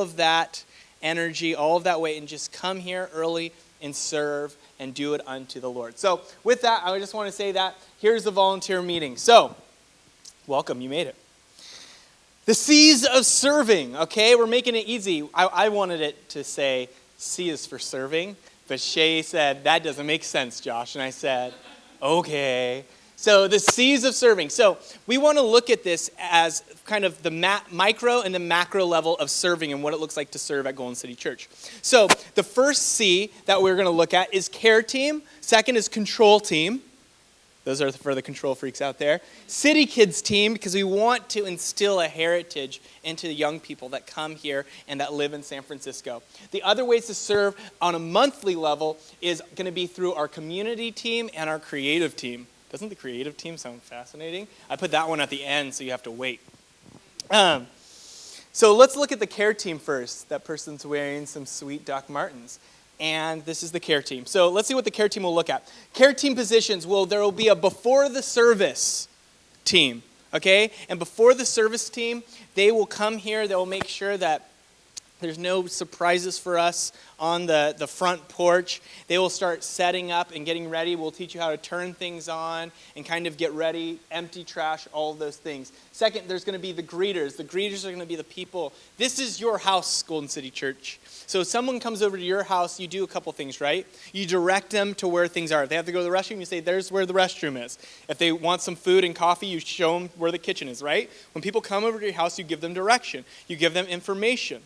of that energy, all of that weight, and just come here early and serve and do it unto the Lord. So with that, I just want to say that here's the volunteer meeting. So, welcome, you made it. The C's of serving, okay? We're making it easy. I wanted it to say C is for serving, but Shay said, that doesn't make sense, Josh. And I said, okay. So the C's of serving. So we want to look at this as kind of the micro and the macro level of serving and what it looks like to serve at Golden City Church. So the first C that we're going to look at is care team. Second is control team. Those are for the control freaks out there. City Kids team, because we want to instill a heritage into the young people that come here and that live in San Francisco. The other ways to serve on a monthly level is going to be through our community team and our creative team. Doesn't the creative team sound fascinating? I put that one at the end, so you have to wait. So let's look at the care team first. That person's wearing some sweet Doc Martens. And this is the care team. So let's see what the care team will look at. Care team positions, there will be a before the service team, okay? And before the service team, they will come here. They will make sure that there's no surprises for us on the front porch. They will start setting up and getting ready. We'll teach you how to turn things on and kind of get ready, empty trash, all of those things. Second, there's going to be the greeters. The greeters are going to be the people. This is your house, Golden City Church. So if someone comes over to your house, you do a couple things, right? You direct them to where things are. If they have to go to the restroom, you say, there's where the restroom is. If they want some food and coffee, you show them where the kitchen is, right? When people come over to your house, you give them direction. You give them information.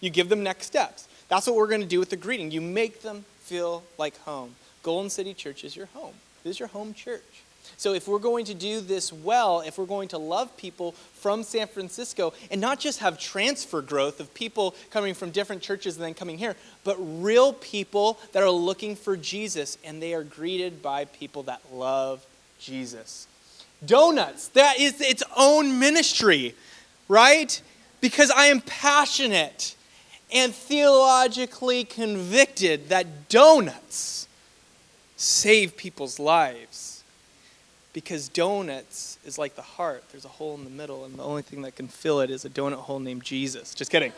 You give them next steps. That's what we're going to do with the greeting. You make them feel like home. Golden City Church is your home. This is your home church. So if we're going to do this well, if we're going to love people from San Francisco and not just have transfer growth of people coming from different churches and then coming here, but real people that are looking for Jesus and they are greeted by people that love Jesus. Donuts, that is its own ministry, right? Because I am passionate and theologically convicted that donuts save people's lives. Because donuts is like the heart. There's a hole in the middle, and the only thing that can fill it is a donut hole named Jesus. Just kidding.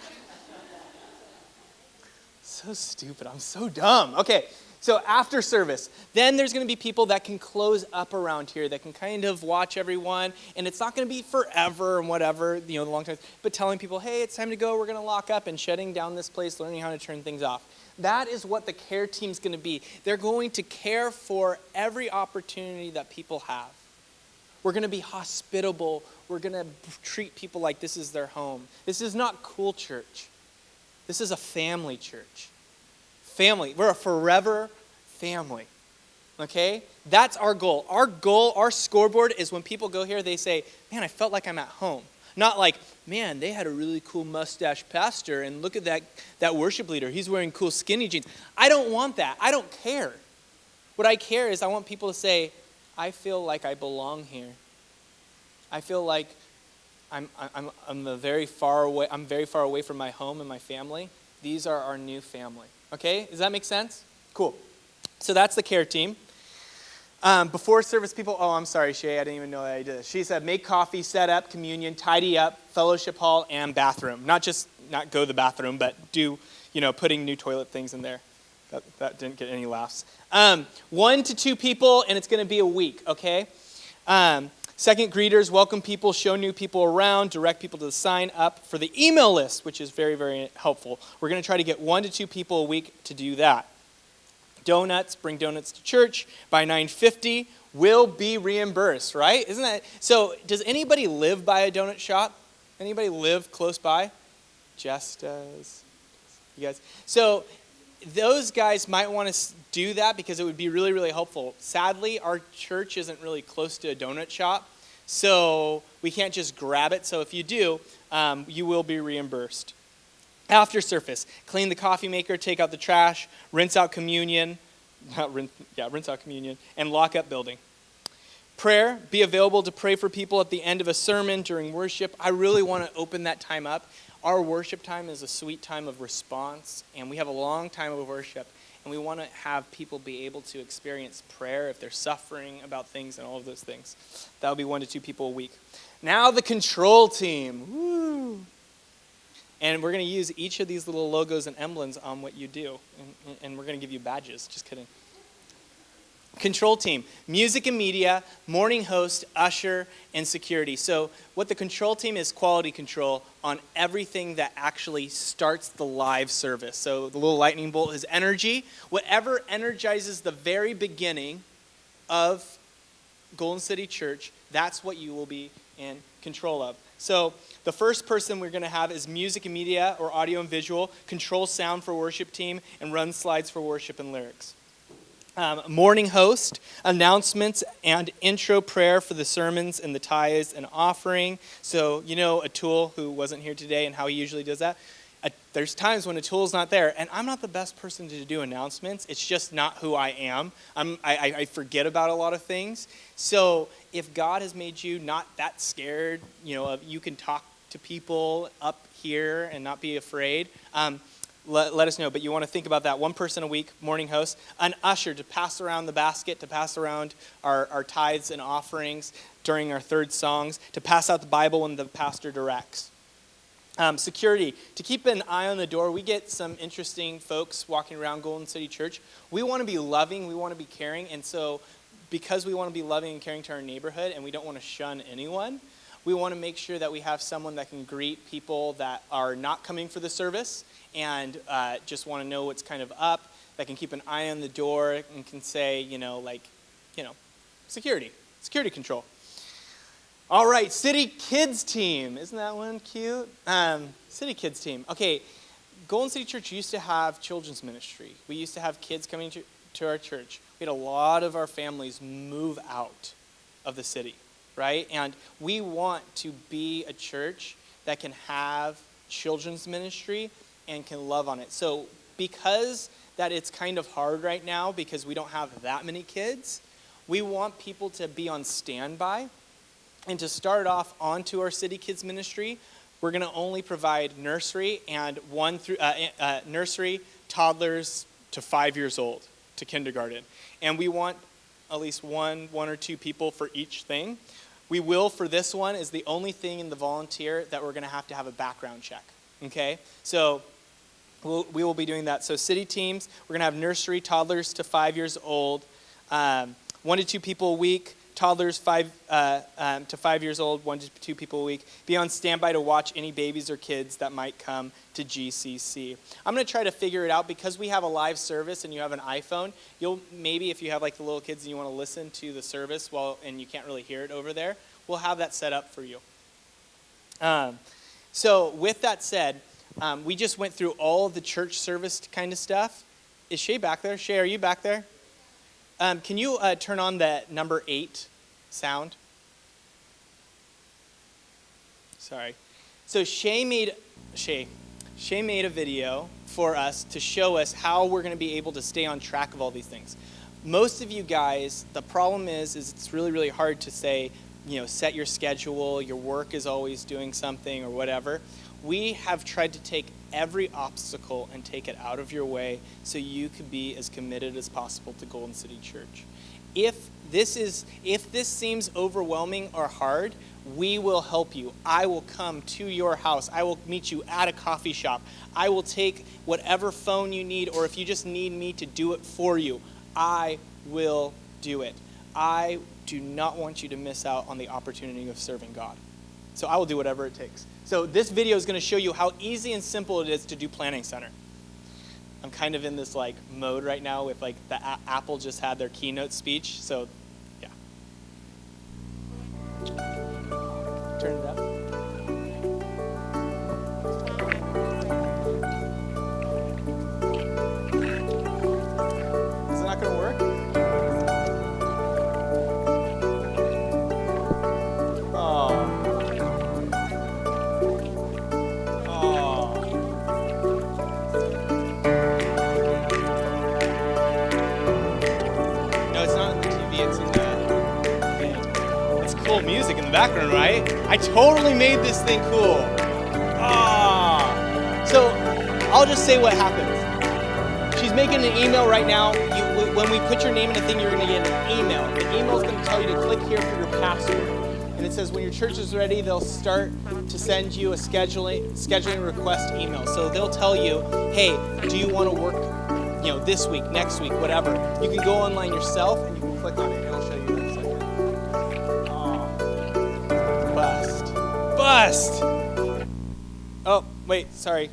So stupid. I'm so dumb. Okay, so after service, then there's going to be people that can close up around here, that can kind of watch everyone, and it's not going to be forever and whatever, the long time, but telling people, hey, it's time to go, we're going to lock up, and shutting down this place, learning how to turn things off. That is what the care team's going to be. They're going to care for every opportunity that people have. We're going to be hospitable. We're going to treat people like this is their home. This is not cool church. This is a family church. Family. We're a forever family. Okay? That's our goal. Our goal, our scoreboard is when people go here, they say, man, I felt like I'm at home. Not like, man, they had a really cool mustache pastor, and look at that worship leader. He's wearing cool skinny jeans. I don't want that. I don't care. What I care is I want people to say, I feel like I belong here. I feel like I'm very far away from my home and my family. These are our new family. Okay? Does that make sense? Cool. So that's the care team. Before service people, I'm sorry, Shay, I didn't even know that I did this. She said, make coffee, set up, communion, tidy up, fellowship hall, and bathroom. Not go to the bathroom, but do, putting new toilet things in there. That didn't get any laughs. 1 to 2 people, and it's going to be a week, okay? Second, greeters, welcome people, show new people around, direct people to sign up for the email list, which is very, very helpful. We're going to try to get 1 to 2 people a week to do that. Donuts, bring donuts to church by 9:50 will be reimbursed, right? Isn't that? So does anybody live by a donut shop? Anybody live close by? Jess does. You guys? So those guys might want to do that because it would be really, really helpful. Sadly, our church isn't really close to a donut shop, so we can't just grab it. So if you do, you will be reimbursed. After service, clean the coffee maker, take out the trash, rinse out communion, and lock up building. Prayer, be available to pray for people at the end of a sermon during worship. I really want to open that time up. Our worship time is a sweet time of response, and we have a long time of worship, and we want to have people be able to experience prayer if they're suffering about things and all of those things. That'll be 1 to 2 people a week. Now the control team. Woo! And we're going to use each of these little logos and emblems on what you do. And we're going to give you badges. Just kidding. Control team, music and media, morning host, usher, and security. So what the control team is quality control on everything that actually starts the live service. So the little lightning bolt is energy. Whatever energizes the very beginning of Golden City Church, that's what you will be in control of. So the first person we're going to have is music and media, or audio and visual, control sound for worship team, and run slides for worship and lyrics. Morning host, announcements, and intro prayer for the sermons and the tithes and offering. So, Atul, who wasn't here today and how he usually does that, there's times when Atul's not there, and I'm not the best person to do announcements. It's just not who I am. I forget about a lot of things. So if God has made you not that scared, you can talk to people up here and not be afraid, let us know. But you want to think about that. One person a week, morning host. An usher to pass around the basket, to pass around our tithes and offerings during our third songs, to pass out the Bible when the pastor directs. Security, to keep an eye on the door. We get some interesting folks walking around Golden City Church. We want to be loving, we want to be caring, and so because we want to be loving and caring to our neighborhood and we don't want to shun anyone, we want to make sure that we have someone that can greet people that are not coming for the service and just want to know what's kind of up, that can keep an eye on the door and can say, security control. All right, City Kids Team. Isn't that one cute? City Kids Team. Okay, Golden City Church used to have children's ministry. We used to have kids coming to our church. We had a lot of our families move out of the city, right? And we want to be a church that can have children's ministry and can love on it. So because that it's kind of hard right now because we don't have that many kids, we want people to be on standby. And to start off onto our City Kids ministry, we're going to only provide nursery and nursery, toddlers to 5 years old, to kindergarten. And we want at least one or two people for each thing. We will, for this one, is the only thing in the volunteer that we're going to have a background check. Okay? So we will be doing that. So city teams, we're going to have nursery, toddlers to 5 years old, 1 to 2 people a week. Toddlers 5 to 5 years old, 1 to 2 people a week. Be on standby to watch any babies or kids that might come to GCC. I'm going to try to figure it out because we have a live service and you have an iPhone. Maybe if you have like the little kids and you want to listen to the service and you can't really hear it over there, we'll have that set up for you. So with that said, we just went through all of the church service kind of stuff. Is Shay back there? Shay, are you back there? Can you turn on that number 8 sound? Sorry. So Shay made a video for us to show us how we're going to be able to stay on track of all these things. Most of you guys, the problem is it's really, really hard to say, set your schedule, your work is always doing something or whatever. We have tried to take every obstacle and take it out of your way so you could be as committed as possible to Golden City Church. If this seems overwhelming or hard, we will help you. I will come to your house. I will meet you at a coffee shop. I will take whatever phone you need, or if you just need me to do it for you, I will do it. I do not want you to miss out on the opportunity of serving God. So I will do whatever it takes. So this video is going to show you how easy and simple it is to do Planning Center. I'm kind of in this mode right now with the Apple just had their keynote speech. So yeah. Turn it up. Is it not going to work? Music in the background, right? I totally made this thing cool. So I'll just say what happens. She's making an email right now. When we put your name in a thing, you're going to get an email. The email is going to tell you to click here for your password. And it says when your church is ready, they'll start to send you a scheduling request email. So they'll tell you, hey, do you want to work, this week, next week, whatever. You can go online yourself and you can click on it. It'll show you in a second. Oh, bust. Oh, wait, sorry.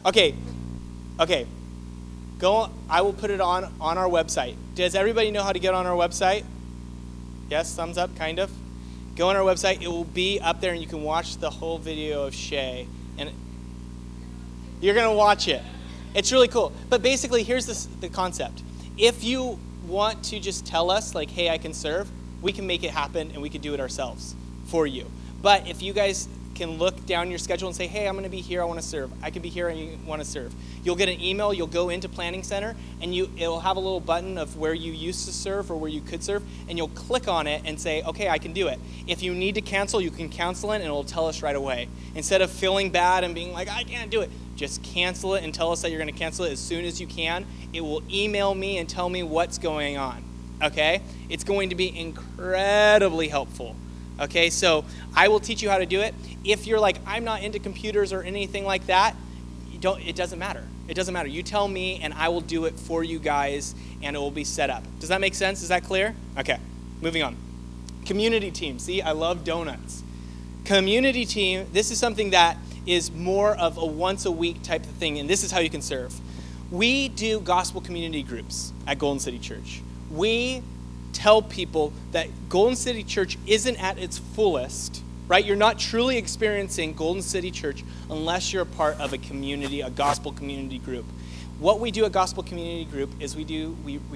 Okay. I will put it on our website. Does everybody know how to get on our website? Yes, thumbs up, kind of. Go on our website. It will be up there, and you can watch the whole video of Shay. And you're going to watch it. It's really cool. But basically, here's the concept. If you want to just tell us, like, hey, I can serve, we can make it happen, and we can do it ourselves for you. But if you guys can look down your schedule and say, hey, I'm going to be here, I want to serve. I can be here and you want to serve. You'll get an email, you'll go into Planning Center, and it'll have a little button of where you used to serve or where you could serve, and you'll click on it and say, okay, I can do it. If you need to cancel, you can cancel it, and it'll tell us right away. Instead of feeling bad and being like, I can't do it, just cancel it and tell us that you're going to cancel it as soon as you can. It will email me and tell me what's going on, okay? It's going to be incredibly helpful. Okay, so I will teach you how to do it. If you're like, I'm not into computers or anything like that, it doesn't matter. It doesn't matter. You tell me and I will do it for you guys and it will be set up. Does that make sense? Is that clear? Okay, moving on. Community team. See, I love donuts. Community team, this is something that is more of a once a week type of thing, and this is how you can serve. We do gospel community groups at Golden City Church. We tell people that Golden City Church isn't at its fullest, right? You're not truly experiencing Golden City Church unless you're a part of a community, a gospel community group. What we do at Gospel Community Group is we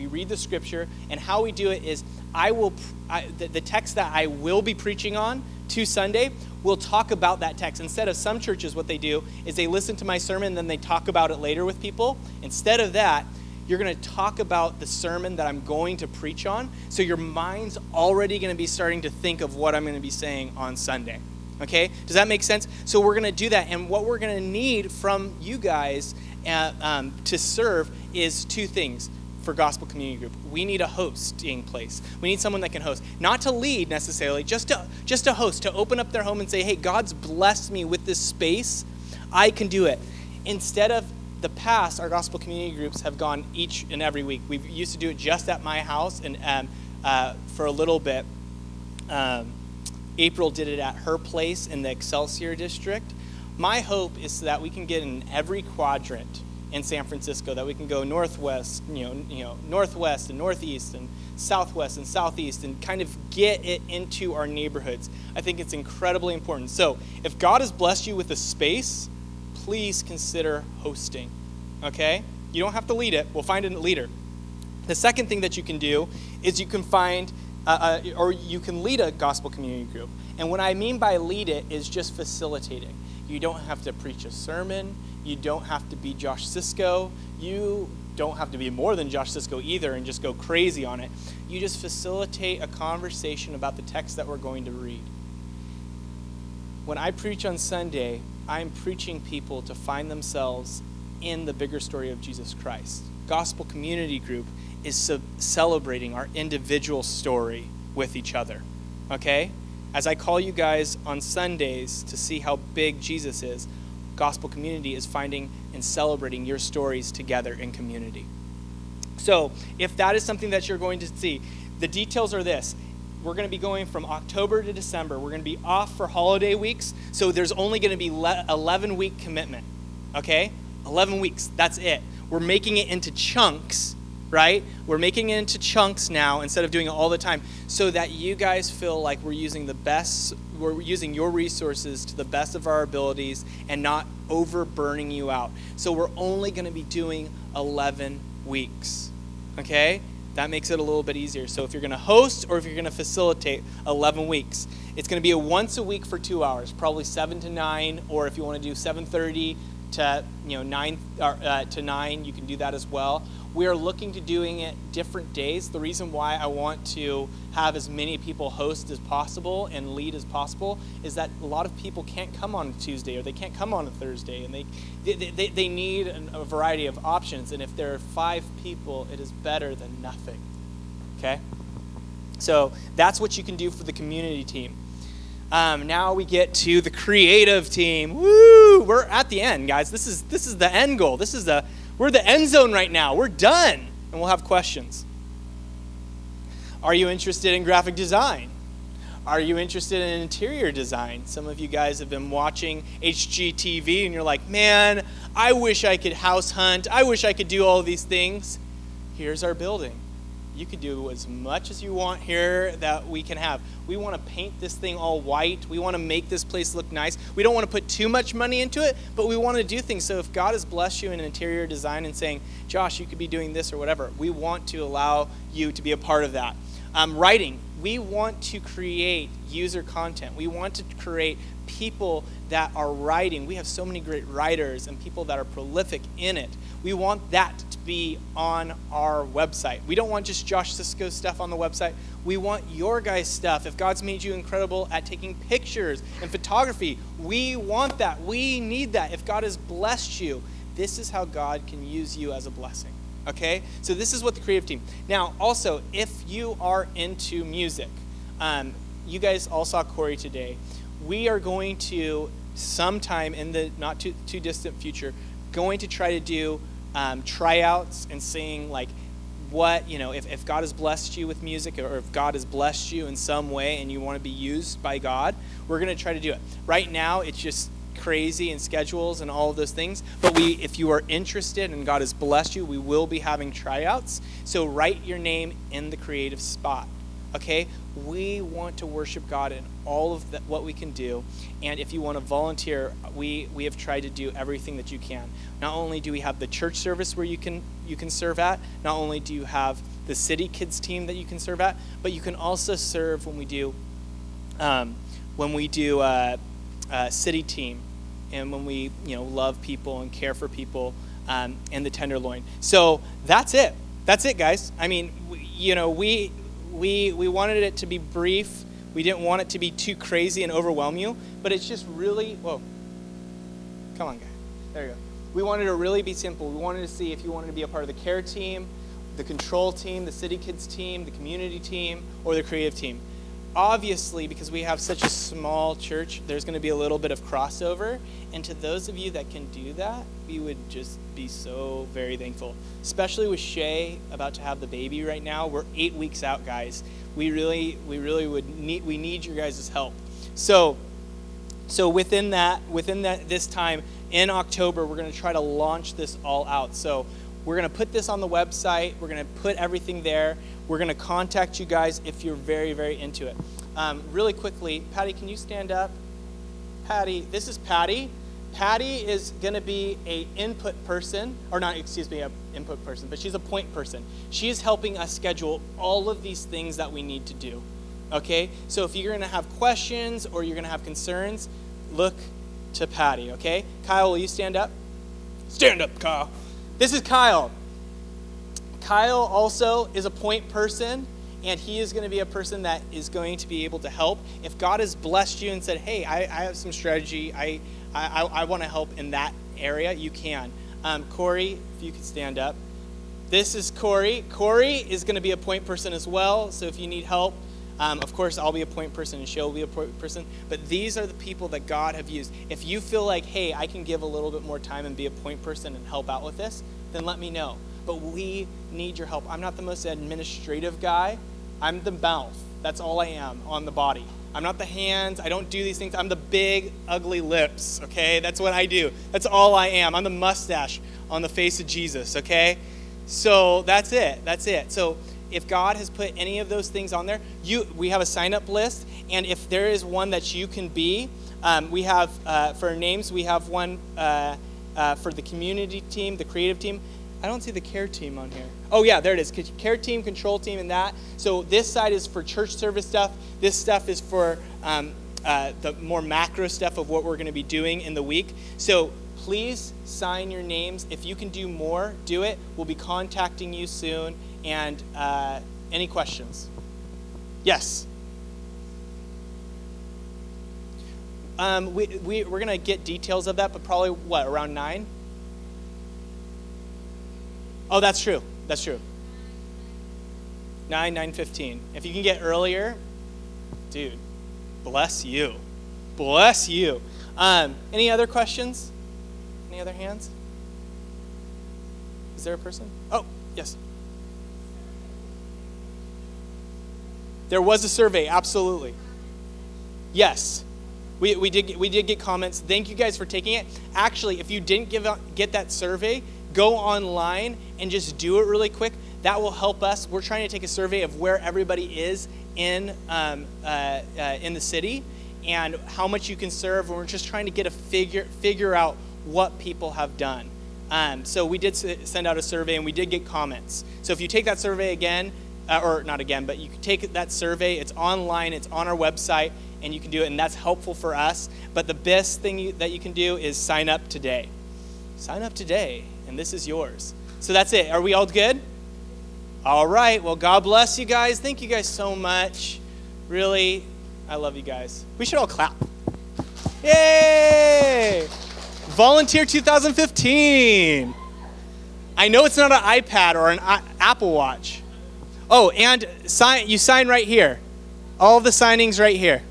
read the scripture, and how we do it is the text that I will be preaching on to Sunday, we'll talk about that text. Instead of some churches, what they do is they listen to my sermon and then they talk about it later with people. Instead of that, you're going to talk about the sermon that I'm going to preach on, so your mind's already going to be starting to think of what I'm going to be saying on Sunday. Okay? Does that make sense? So we're going to do that, and what we're going to need from you guys to serve is two things for Gospel Community Group. We need a hosting place. We need someone that can host. Not to lead necessarily, just to host, to open up their home and say, hey, God's blessed me with this space. I can do it. Instead of the past, our gospel community groups have gone each and every week. We used to do it just at my house, and for a little bit, April did it at her place in the Excelsior district. My hope is that we can get in every quadrant in San Francisco, that we can go northwest, northwest and northeast and southwest and southeast, and kind of get it into our neighborhoods. I think it's incredibly important. So if God has blessed you with a space, please consider hosting, okay? You don't have to lead it. We'll find a leader. The second thing that you can do is you can find, or you can lead a gospel community group. And what I mean by lead it is just facilitating. You don't have to preach a sermon. You don't have to be Josh Sisko. You don't have to be more than Josh Sisko either and just go crazy on it. You just facilitate a conversation about the text that we're going to read. When I preach on Sunday, I'm preaching people to find themselves in the bigger story of Jesus Christ. Gospel Community Group is celebrating our individual story with each other, okay? As I call you guys on Sundays to see how big Jesus is, Gospel Community is finding and celebrating your stories together in community. So if that is something that you're going to see, the details are this. We're going to be going from October to December. We're going to be off for holiday weeks, so there's only going to be 11-week commitment, okay? 11 weeks, that's it. We're making it into chunks, right? We're making it into chunks now instead of doing it all the time, so that you guys feel like we're using your resources to the best of our abilities and not overburning you out. So we're only going to be doing 11 weeks, okay? That makes it a little bit easier. So if you're going to host or if you're going to facilitate 11 weeks, it's going to be a once a week for 2 hours, probably 7 to 9, or if you want to do 7:30 to 9 to 9, you can do that as well. We are looking to doing it different days. The reason why I want to have as many people host as possible and lead as possible is that a lot of people can't come on a Tuesday or they can't come on a Thursday, and they need a variety of options. And if there are 5 people, it is better than nothing. Okay? So that's what you can do for the community team. Now we get to the creative team. Woo! We're at the end, guys. This is the end goal. We're the end zone right now. We're done, and we'll have questions. Are you interested in graphic design? Are you interested in interior design? Some of you guys have been watching HGTV, and you're like, man, I wish I could house hunt. I wish I could do all these things. Here's our building. You could do as much as you want here that we can have. We want to paint this thing all white. We want to make this place look nice. We don't want to put too much money into it, but we want to do things. So if God has blessed you in interior design and saying, Josh, you could be doing this or whatever, we want to allow you to be a part of that. Writing, we want to create user content. We want to create people that are writing. We have so many great writers and people that are prolific in it. We want that to be on our website. We don't want just Josh Sisko's stuff on the website. We want your guys' stuff. If God's made you incredible at taking pictures and photography, we want that. We need that. If God has blessed you, this is how God can use you as a blessing. Okay? So this is what the creative team. Now, also, if you are into music, you guys all saw Corey today. We are going to, sometime in the not too distant future, going to try to do tryouts and seeing like what, if God has blessed you with music, or if God has blessed you in some way and you want to be used by God, we're going to try to do it. Right now, it's just crazy and schedules and all of those things, but if you are interested and God has blessed you, we will be having tryouts. So write your name in the creative spot. Okay, we want to worship God in all of what we can do, and if you want to volunteer, we have tried to do everything that you can. Not only do we have the church service where you can serve at, not only do you have the city kids team that you can serve at, but you can also serve when we do city team, and when we love people and care for people, and the tenderloin. So that's it, guys. I mean, we wanted it to be brief. We didn't want it to be too crazy and overwhelm you, but it's just really, whoa, come on, guy. There you go. We wanted to really be simple. We wanted to see if you wanted to be a part of the care team, the control team, the city kids team, the community team, or the creative team. Obviously, because we have such a small church, there's going to be a little bit of crossover. And to those of you that can do that, we would just be so very thankful. Especially with Shay about to have the baby right now. We're 8 weeks out, guys. We really need your guys' help. So within this time in October, we're going to try to launch this all out. So we're going to put this on the website. We're going to put everything there. We're going to contact you guys if you're very, very into it. Really quickly, Patty, can you stand up? Patty, this is Patty. Patty is going to be an input person, but she's a point person. She is helping us schedule all of these things that we need to do. Okay? So if you're going to have questions or you're going to have concerns, look to Patty, okay? Kyle, will you stand up? Stand up, Kyle. This is Kyle. Kyle also is a point person, and he is going to be a person that is going to be able to help. If God has blessed you and said, hey, I have some strategy, I want to help in that area, you can. Corey, if you could stand up. This is Corey. Corey is going to be a point person as well, so if you need help, of course, I'll be a point person and she'll be a point person, but these are the people that God have used. If you feel like, hey, I can give a little bit more time and be a point person and help out with this, then let me know. But we need your help. I'm not the most administrative guy. I'm the mouth. That's all I am on the body. I'm not the hands. I don't do these things. I'm the big, ugly lips, okay? That's what I do. That's all I am. I'm the mustache on the face of Jesus, okay? So that's it. That's it. So if God has put any of those things on there, we have a sign-up list, and if there is one that you can be, we have, for names, we have one for the community team, the creative team. I don't see the care team on here. Oh, yeah, there it is. Care team, control team, and that. So this side is for church service stuff. This stuff is for the more macro stuff of what we're going to be doing in the week. So please sign your names. If you can do more, do it. We'll be contacting you soon. And any questions? Yes. We're going to get details of that, but probably, around 9? Oh, that's true. That's true. 9:15. If you can get earlier, dude, Bless you. Bless you. Any other questions? Any other hands? Is there a person? Oh, yes. There was a survey, absolutely. Yes. We did get comments. Thank you guys for taking it. Actually, if you didn't get that survey, go online and just do it really quick. That will help us. We're trying to take a survey of where everybody is in the city and how much you can serve. And we're just trying to get a figure out what people have done. So we did send out a survey and we did get comments. So if you take that survey again, or not again, but you can take that survey. It's online. It's on our website, and you can do it, and that's helpful for us. But the best thing that you can do is sign up today. Sign up today, and this is yours. So that's it. Are we all good? All right. Well, God bless you guys. Thank you guys so much. Really, I love you guys. We should all clap. Yay! Volunteer 2015. I know it's not an iPad or an Apple Watch. Oh, and you sign right here. All the signings right here.